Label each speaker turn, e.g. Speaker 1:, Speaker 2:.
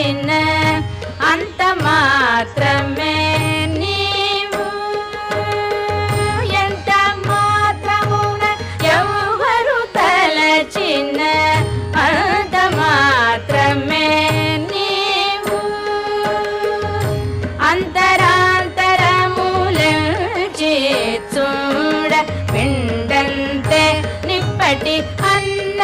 Speaker 1: తలచిన అంత మాత్రమే నీవు. ఎంత మాత్రమున ఎవరు తలచిన అంత మాత్రమే నీవు. అంతరాంతరములంచి చూడ పిండంతే నిప్పటి అన్న